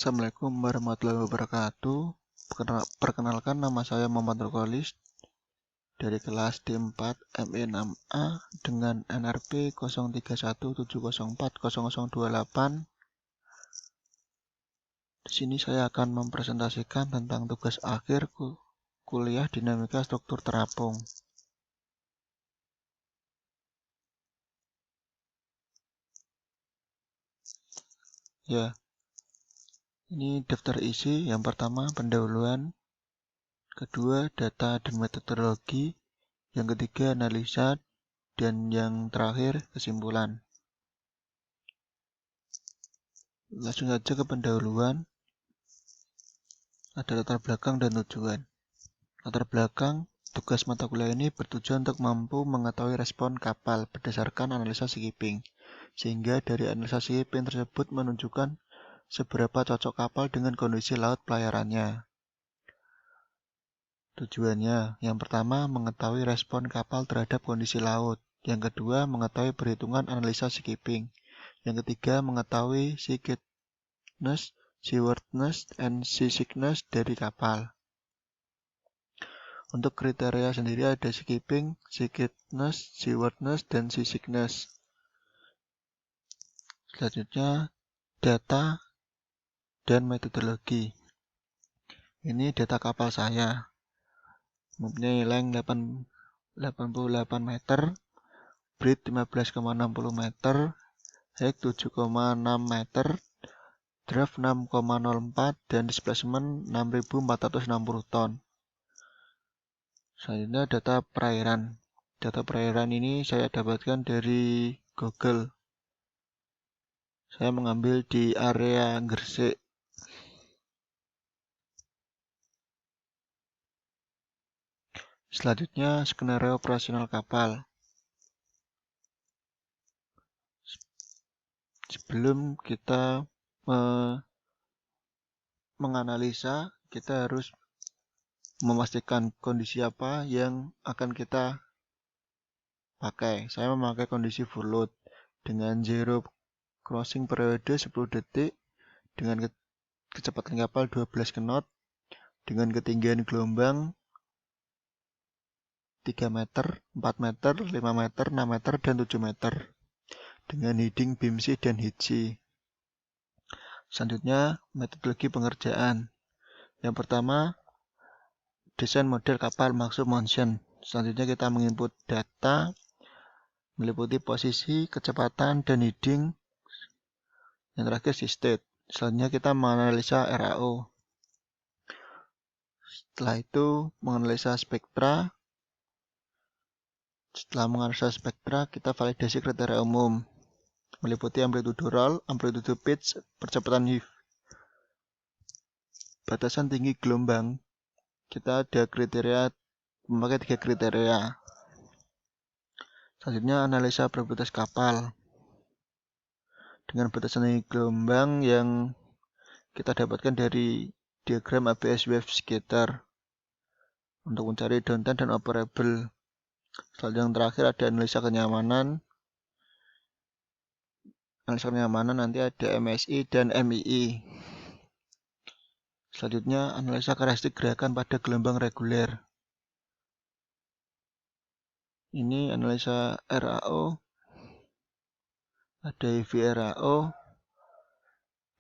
Assalamualaikum warahmatullahi wabarakatuh. Perkenalkan, nama saya Muhammad Nurkolis dari kelas D4 ME6A dengan NRP 0317040028. Di sini saya akan mempresentasikan tentang tugas akhir kuliah dinamika struktur terapung. Ya, ini daftar isi. Yang pertama pendahuluan, kedua data dan metodologi, yang ketiga analisa, dan yang terakhir kesimpulan. Langsung saja ke pendahuluan. Ada latar belakang dan tujuan. Latar belakang, tugas mata kuliah ini bertujuan untuk mampu mengetahui respon kapal berdasarkan analisa skipping, sehingga dari analisa skipping tersebut menunjukkan seberapa cocok kapal dengan kondisi laut pelayarannya. Tujuannya, yang pertama mengetahui respon kapal terhadap kondisi laut, yang kedua mengetahui perhitungan analisa skipping, yang ketiga mengetahui seaworthiness, seaworthiness, and seasickness dari kapal. Untuk kriteria sendiri ada skipping, seaworthiness, seaworthiness, dan seasickness. Selanjutnya, data dan metodologi. Ini data kapal saya. Mempunyai length 88 meter, breadth 15,60 meter, height 7,6 meter, draft 6,04, dan displacement 6.460 ton. Selanjutnya data perairan. Data perairan ini saya dapatkan dari Google. Saya mengambil di area Gresik. Selanjutnya skenario operasional kapal. Sebelum kita menganalisa, kita harus memastikan kondisi apa yang akan kita pakai. Saya memakai kondisi full load dengan zero crossing periode 10 detik, dengan kecepatan kapal 12 knot, dengan ketinggian gelombang 3 meter, 4 meter, 5 meter, 6 meter, dan 7 meter, dengan heading BIMC dan HC. Selanjutnya, metodologi pengerjaan. Yang pertama, desain model kapal maksud motion. Selanjutnya kita menginput data meliputi posisi, kecepatan, dan heading. Yang terakhir state. Selanjutnya kita menganalisa RAO. Setelah itu menganalisa spektra. Setelah menganalisa spektra, kita validasi kriteria umum. Meliputi amplitude roll, amplitude pitch, percepatan heave. Batasan tinggi gelombang. Kita ada memakai 3 kriteria. Selanjutnya analisa probabilitas kapal. Dengan batasan tinggi gelombang yang kita dapatkan dari diagram ABS wave scatter untuk mencari downtime dan operable. Selanjutnya yang terakhir ada analisa kenyamanan. Analisa kenyamanan nanti ada MSI dan MII. Selanjutnya analisa karakteristik gerakan pada gelombang reguler. Ini analisa RAO, ada heavy RAO,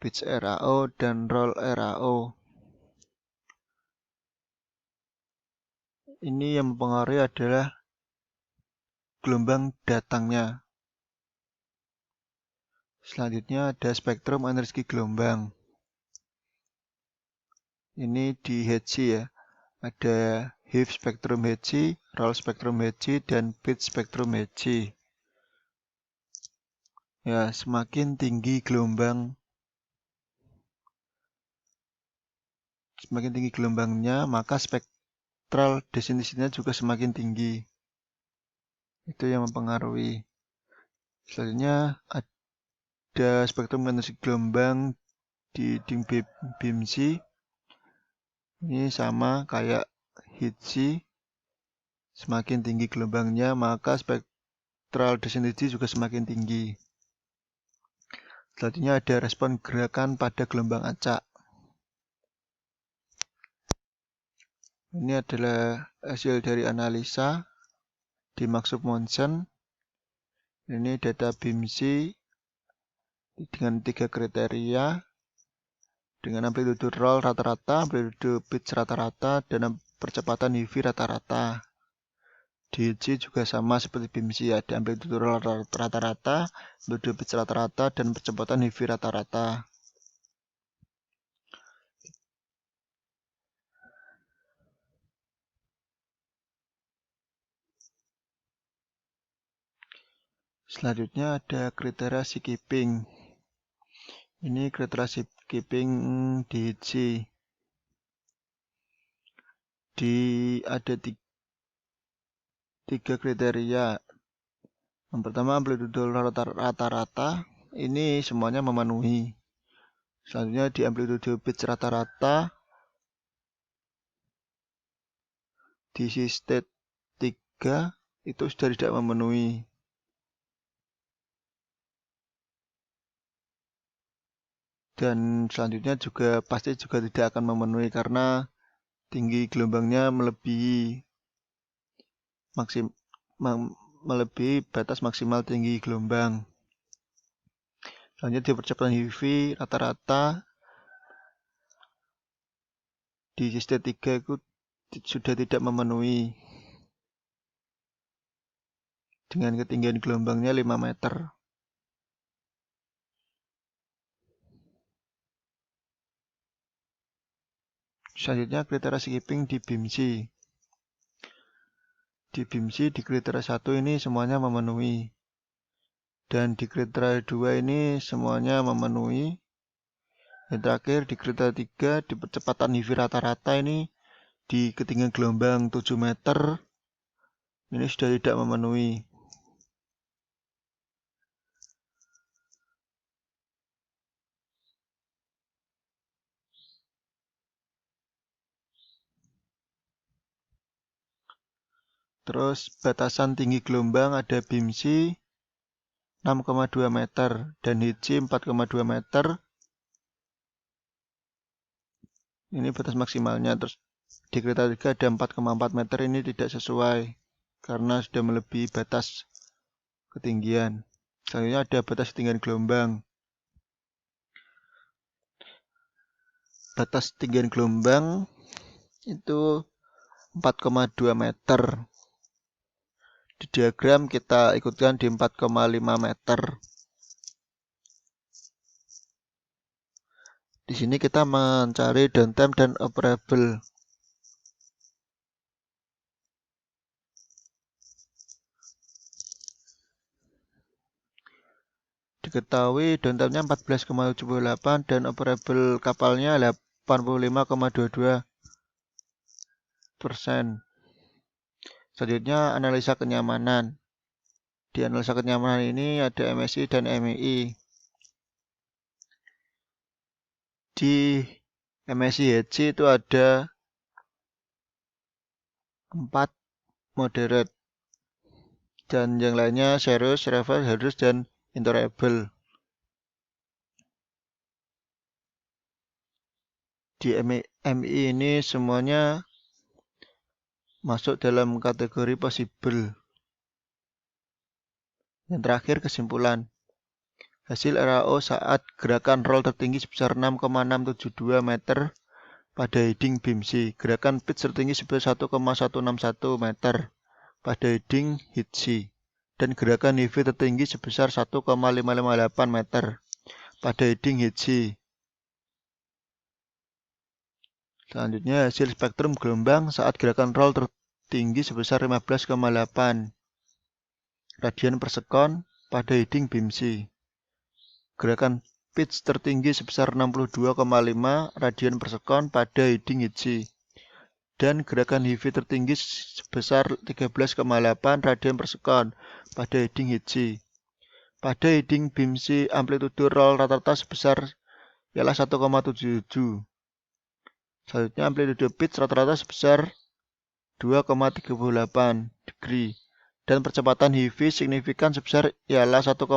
pitch RAO, dan roll RAO. Ini yang mempengaruhi adalah gelombang datangnya. Selanjutnya ada spektrum energi gelombang. Ini di HC ya. Ada heave spektrum HC, roll spektrum HC, dan pitch spektrum HC. Ya, semakin tinggi gelombangnya, maka spektral density-nya juga semakin tinggi. Itu yang mempengaruhi. Selanjutnya ada spektrum energi gelombang di BIMC. Ini sama kayak HC. Semakin tinggi gelombangnya, maka spektral density juga semakin tinggi. Selanjutnya ada respon gerakan pada gelombang acak. Ini adalah hasil dari analisa di Maxup Monson. Ini data BIMSI dengan 3 kriteria, dengan amplitude roll rata-rata, amplitude pitch rata-rata, dan percepatan HIVI rata-rata. DHC juga sama seperti BIMSI, ada amplitude roll rata-rata, amplitude pitch rata-rata, dan percepatan HIVI rata-rata. Selanjutnya ada kriteria skipping. Ini kriteria skipping DHC. Ada 3 kriteria. Yang pertama amplitude rata-rata, ini semuanya memenuhi. Selanjutnya di amplitude pitch rata-rata, di state 3 itu sudah tidak memenuhi. Dan selanjutnya juga pasti juga tidak akan memenuhi karena tinggi gelombangnya melebihi batas maksimal tinggi gelombang. Selanjutnya di percepatan HIVI rata-rata di state 3 itu sudah tidak memenuhi dengan ketinggian gelombangnya 5 meter. Selanjutnya kriteria skipping di BIMSI. Di BIMSI di kriteria 1 ini semuanya memenuhi. Dan di kriteria 2 ini semuanya memenuhi. Yang terakhir di kriteria 3 di percepatan HIVI rata-rata ini di ketinggian gelombang 7 meter ini sudah tidak memenuhi. Terus batasan tinggi gelombang ada BIMSI 6,2 meter dan HITSI 4,2 meter. Ini batas maksimalnya. Terus di kriteria 3 ada 4,4 meter, ini tidak sesuai karena sudah melebihi batas ketinggian. Selanjutnya ada batas ketinggian gelombang. Batas ketinggian gelombang itu 4,2 meter. Di diagram kita ikutkan di 4,5 meter. Di sini kita mencari downtime dan operable. Diketahui downtime-nya 14,78 dan operable kapalnya 85,22%. Selanjutnya analisa kenyamanan. Di analisa kenyamanan ini ada MSI dan MII. Di MSI HC itu ada 4 moderate. Dan yang lainnya serious, reverse, harus, dan intolerable. Di MI ini semuanya masuk dalam kategori possible. Yang terakhir kesimpulan. Hasil RAO saat gerakan roll tertinggi sebesar 6,672 meter pada heading BIMSI. Gerakan pitch tertinggi sebesar 1,161 meter pada heading HITSI. Dan gerakan HIVI tertinggi sebesar 1,558 meter pada heading HITSI. Selanjutnya hasil spektrum gelombang saat gerakan roll tertinggi sebesar 15,8 radian per sekon pada heading BIMSI. Gerakan pitch tertinggi sebesar 62,5 radian per sekon pada heading HITSI. Dan gerakan HIVI tertinggi sebesar 13,8 radian per sekon pada heading HITSI. Pada heading BIMSI amplitude roll rata-rata sebesar ialah 1,77. Selanjutnya amplitude pitch rata-rata sebesar 2,38 degree dan percepatan HIVI signifikan sebesar ialah 1,088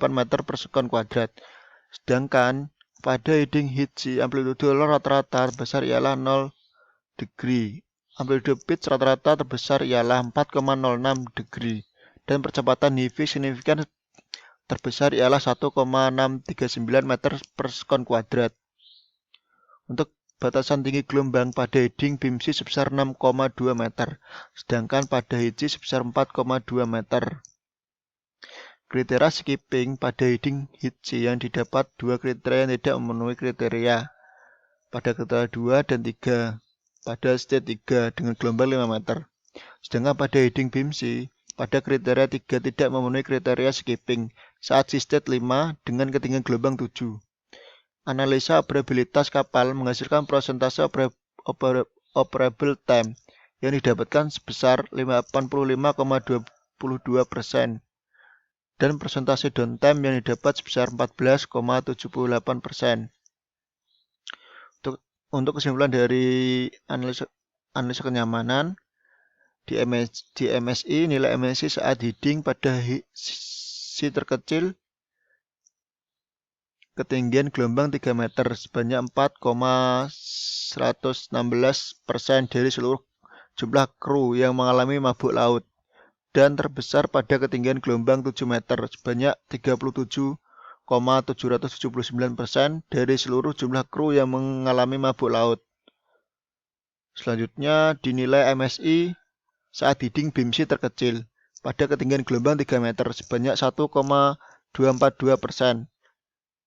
meter per sekon kuadrat. Sedangkan pada heading HITSI amplitude roll rata-rata besar ialah 0 degree amplitude pitch rata-rata terbesar ialah 4,06 degree dan percepatan HV signifikan terbesar ialah 1,639 meter per sekon kuadrat. Untuk batasan tinggi gelombang pada heading BIMSI sebesar 6,2 meter, sedangkan pada HC sebesar 4,2 meter. Kriteria skipping pada heading HC yang didapat dua kriteria yang tidak memenuhi kriteria pada kriteria 2 dan 3 pada state 3 dengan gelombang 5 meter. Sedangkan pada heading BIMSI pada kriteria 3 tidak memenuhi kriteria skipping saat si state 5 dengan ketinggian gelombang 7. Analisa operabilitas kapal menghasilkan persentase operable time yang didapatkan sebesar 85,22% dan persentase downtime yang didapat sebesar 14,78%. Untuk kesimpulan dari analisa kenyamanan, di MSI nilai MSI saat heading pada si terkecil ketinggian gelombang 3 meter sebanyak 4,116% dari seluruh jumlah kru yang mengalami mabuk laut dan terbesar pada ketinggian gelombang 7 meter sebanyak 37,779% dari seluruh jumlah kru yang mengalami mabuk laut. Selanjutnya dinilai MSI saat heading BIMSI terkecil pada ketinggian gelombang 3 meter sebanyak 1,242%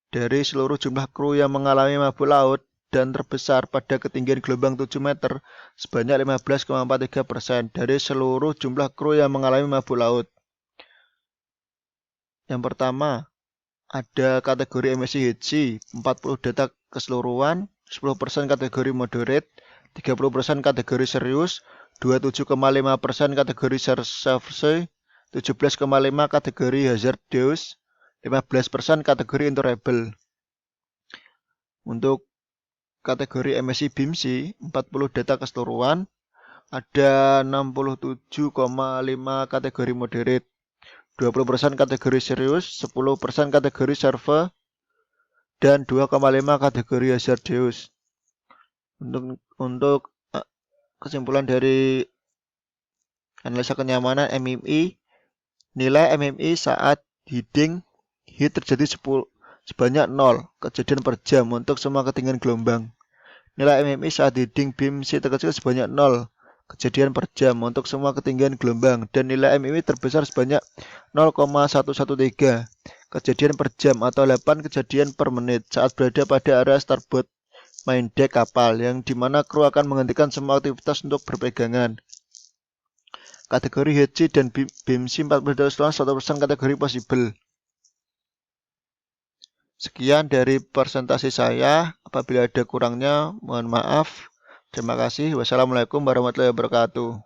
dari seluruh jumlah kru yang mengalami mabuk laut dan terbesar pada ketinggian gelombang 7 meter sebanyak 15,43% dari seluruh jumlah kru yang mengalami mabuk laut. Yang pertama, ada kategori MSI HC, 40 data keseluruhan, 10% kategori moderate, 30% kategori serius, 27,5% kategori survey, 17,5% kategori hazardous, 15% kategori intolerable. Untuk kategori MSI BIMSI, 40 data keseluruhan, ada 67,5% kategori moderate, 20% kategori serius, 10% kategori survey, dan 2,5% kategori hazardous. Untuk kesimpulan dari analisa kenyamanan MMI, nilai MMI saat heading heat terjadi sebanyak 0 kejadian per jam untuk semua ketinggian gelombang. Nilai MMI saat heading BIMSI terkecil sebanyak 0 kejadian per jam untuk semua ketinggian gelombang dan nilai MMI terbesar sebanyak 0,113 kejadian per jam atau 8 kejadian per menit saat berada pada area starboard main deck kapal yang dimana kru akan menghentikan semua aktivitas untuk berpegangan. Kategori HC dan BIMSI 40 100% kategori possible. Sekian dari presentasi saya. Apabila ada kurangnya, mohon maaf. Terima kasih. Wassalamualaikum warahmatullahi wabarakatuh.